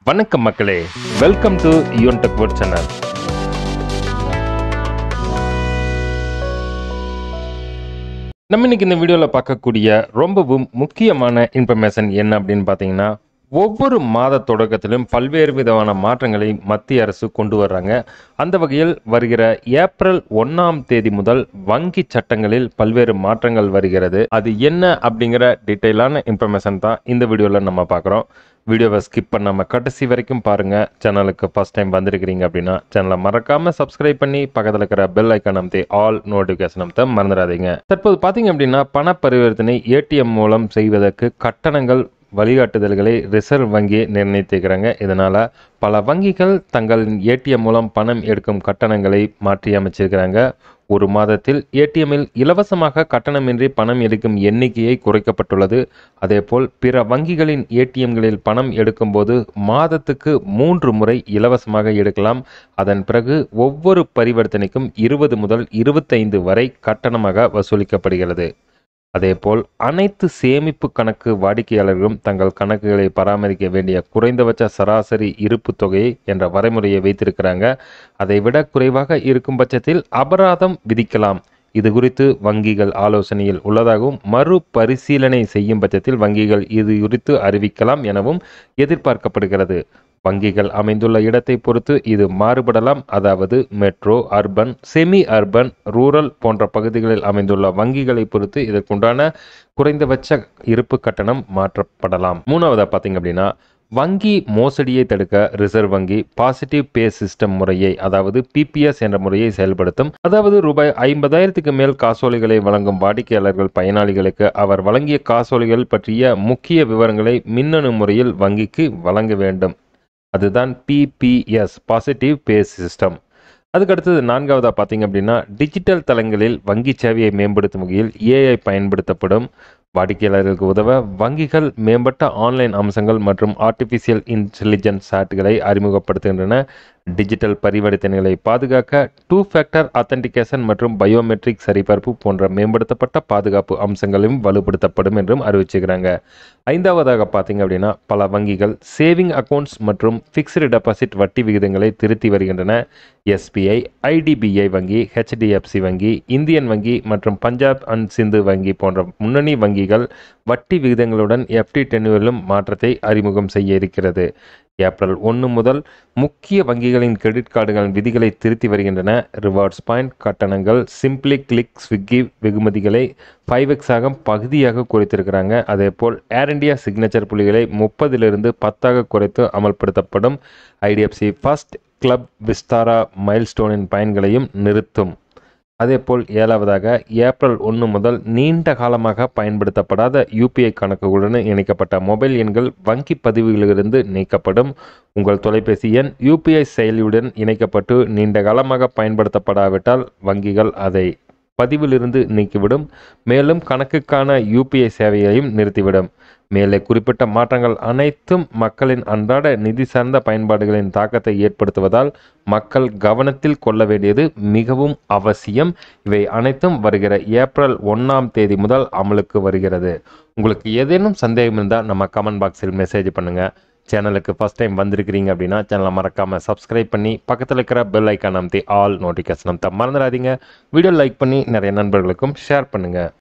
வணக்கம் மக்களே, welcome to Yuvan tech world channel. நம்ம இன்னைக்கு இந்த வீடியோவில் பார்க்கக்கூடிய ரொம்பவும் முக்கியமான இன்ஃபர்மேஷன் என்ன அப்படின்னு பார்த்தீங்கன்னா, ஒவ்வொரு மாத தொடக்கத்திலும் பல்வேறு விதமான மாற்றங்களை மத்திய அரசு கொண்டு வர்றாங்க. அந்த வகையில் வருகிற ஏப்ரல் 1ஆம் தேதி முதல் வங்கி சட்டங்களில் பல்வேறு மாற்றங்கள் வருகிறது. அது என்ன அப்படிங்கிற டீட்டெயிலான இன்ஃபர்மேஷன் தான் இந்த வீடியோவில் நம்ம பார்க்குறோம். வீடியோவை ஸ்கிப் பண்ணாமல் கடைசி வரைக்கும் பாருங்கள். சேனலுக்கு ஃபர்ஸ்ட் டைம் வந்திருக்கிறீங்க அப்படின்னா சேனலை மறக்காமல் சப்ஸ்கிரைப் பண்ணி பக்கத்தில் இருக்கிற பெல் ஐக்கான் அமைத்து ஆல் நோட்டிஃபிகேஷன் அமைத்த மறந்துடாதீங்க. தற்போது பார்த்தீங்க அப்படின்னா, பண பரிவர்த்தனை ஏடிஎம் மூலம் செய்வதற்கு கட்டணங்கள் வழிகாட்டுதல்களை ரிசர்வ் வங்கி நிர்ணயித்திருக்கிறாங்க. இதனால் பல வங்கிகள் தங்களின் ஏடிஎம் மூலம் பணம் எடுக்கும் கட்டணங்களை மாற்றி அமைச்சிருக்கிறாங்க. ஒரு மாதத்தில் ஏடிஎம்மில் இலவசமாக கட்டணமின்றி பணம் எடுக்கும் எண்ணிக்கையை குறைக்கப்பட்டுள்ளது. அதேபோல் பிற வங்கிகளின் ஏடிஎம்களில் பணம் எடுக்கும்போது மாதத்துக்கு 3 முறை இலவசமாக எடுக்கலாம். அதன் பிறகு ஒவ்வொரு பரிவர்த்தனைக்கும் 20 முதல் 25 வரை கட்டணமாக வசூலிக்கப்படுகிறது. அதேபோல் அனைத்து சேமிப்பு கணக்கு வாடிக்கையாளர்களும் தங்கள் கணக்குகளை பராமரிக்க வேண்டிய குறைந்தபட்ச சராசரி இருப்பு தொகையை என்ற வரைமுறையை வைத்திருக்கிறாங்க. அதைவிட குறைவாக இருக்கும் பட்சத்தில் அபராதம் விதிக்கலாம். இது குறித்து வங்கிகள் ஆலோசனையில் உள்ளதாகவும் மறுபரிசீலனை செய்யும் பட்சத்தில் வங்கிகள் இது குறித்து அறிவிக்கலாம் எனவும் எதிர்பார்க்கப்படுகிறது. வங்கிகள் அமைந்துள்ள இடத்தை பொறுத்து இது மாறுபடலாம். அதாவது metro, urban, semi urban, rural போன்ற பகுதிகளில் அமைந்துள்ள வங்கிகளை பொறுத்து இதற்குண்டான குறைந்தபட்ச இருப்பு கட்டணம் மாற்றப்படலாம். மூணாவதா பார்த்தீங்க அப்படின்னா, வங்கி மோசடியை தடுக்க ரிசர்வ் வங்கி பாசிட்டிவ் பே சிஸ்டம் முறையை, அதாவது பிபிஎஸ் என்ற முறையை செயல்படுத்தும். அதாவது ரூபாய் 50,000க்கு மேல் காசோலைகளை வழங்கும் வாடிக்கையாளர்கள் பயனாளிகளுக்கு அவர் வழங்கிய காசோலைகள் பற்றிய முக்கிய விவரங்களை மின்னணு முறையில் வங்கிக்கு வழங்க வேண்டும். அதுதான் பிபிஎஸ், பாசிட்டிவ் பே சிஸ்டம். அதுக்கடுத்தது நான்காவதா பார்த்தீங்க அப்படின்னா, டிஜிட்டல் தளங்களில் வங்கி சேவையை மேம்படுத்தும் வகையில் ஏஐ பயன்படுத்தப்படும். வாடிக்கையாளர்களுக்கு உதவ வங்கிகள் மேம்பட்ட ஆன்லைன் அம்சங்கள் மற்றும் ஆர்டிஃபிஷியல் இன்டெலிஜென்ஸ் சாட்களை அறிமுகப்படுத்துகின்றன. டிஜிட்டல் பரிவர்த்தனைகளை பாதுகாக்க 2 ஃபேக்டர் ஆத்தென்டிகேஷன் மற்றும் பயோமெட்ரிக் சரிபார்ப்பு போன்ற மேம்படுத்தப்பட்ட பாதுகாப்பு அம்சங்களும் வலுப்படுத்தப்படும் என்றும் அறிவிச்சுக்கிறாங்க. ஐந்தாவதாக பார்த்தீங்க அப்படின்னா, பல வங்கிகள் சேவிங் அக்கௌண்ட்ஸ் மற்றும் ஃபிக்ஸ்டு டெபாசிட் வட்டி விகிதங்களை திருத்தி வருகின்றன. எஸ்பிஐ, ஐடிபிஐ வங்கி, ஹெச்டிஎஃப்சி வங்கி, இந்தியன் வங்கி மற்றும் பஞ்சாப் அண்ட் சிந்து வங்கி போன்ற முன்னணி வங்கிகள் வட்டி விகிதங்களுடன் எஃப்டி டென்யூரிலும் மாற்றத்தை அறிமுகம் செய்ய இருக்கிறது. ஏப்ரல் 1 முதல் முக்கிய வங்கிகளின் கிரெடிட் கார்டுகளின் விதிகளை திருத்தி வருகின்றன. ரிவார்ட்ஸ் பாயிண்ட் கட்டணங்கள் சிம்பிளி கிளிக் ஸ்விக்கி வெகுமதிகளை 5x பகுதியாக குறைத்திருக்கிறாங்க. அதேபோல் ஏர் இண்டியா சிக்னேச்சர் புள்ளிகளை 30லிருந்து 10 குறைத்து அமல்படுத்தப்படும். ஐடிஎஃப்சி ஃபர்ஸ்ட் கிளப் விஸ்தாரா மைல்ஸ்டோனின் பயன்களையும் நிறுத்தும். அதேபோல் ஏழாவதாக, ஏப்ரல் 1 முதல் நீண்ட காலமாக பயன்படுத்தப்படாத யூபிஐ கணக்குகளுடன் இணைக்கப்பட்ட மொபைல் எண்கள் வங்கி பதிவுகளிலிருந்து நீக்கப்படும். உங்கள் தொலைபேசி எண் யூபிஐ செயலியுடன் இணைக்கப்பட்டு நீண்ட காலமாக பயன்படுத்தப்படாவிட்டால் வங்கிகள் அதை பதிவிலிருந்து நீக்கிவிடும். மேலும் கணக்குக்கான யூபிஐ சேவையையும் நிறுத்திவிடும். மேலே குறிப்பிட்ட மாற்றங்கள் அனைத்தும் மக்களின் அன்றாட நிதி சார்ந்த பயன்பாடுகளின் தாக்கத்தை ஏற்படுத்துவதால் மக்கள் கவனத்தில் கொள்ள வேண்டியது மிகவும் அவசியம். இவை அனைத்தும் வருகிற ஏப்ரல் 1ஆம் தேதி முதல் அமலுக்கு வருகிறது. உங்களுக்கு ஏதேனும் சந்தேகம் இருந்தால் நம்ம கமெண்ட் பாக்ஸில் மெசேஜ் பண்ணுங்கள். சேனலுக்கு ஃபர்ஸ்ட் டைம் வந்திருக்கிறீங்க அப்படின்னா சேனலை மறக்காமல் சப்ஸ்கிரைப் பண்ணி பக்கத்தில் இருக்கிற பெல் ஐக்கான் அமைத்து ஆல் நோட்டிஃபிகேஷன் அமைத்த மறந்துடாதீங்க. வீடியோ லைக் பண்ணி நிறைய நண்பர்களுக்கும் ஷேர் பண்ணுங்கள்.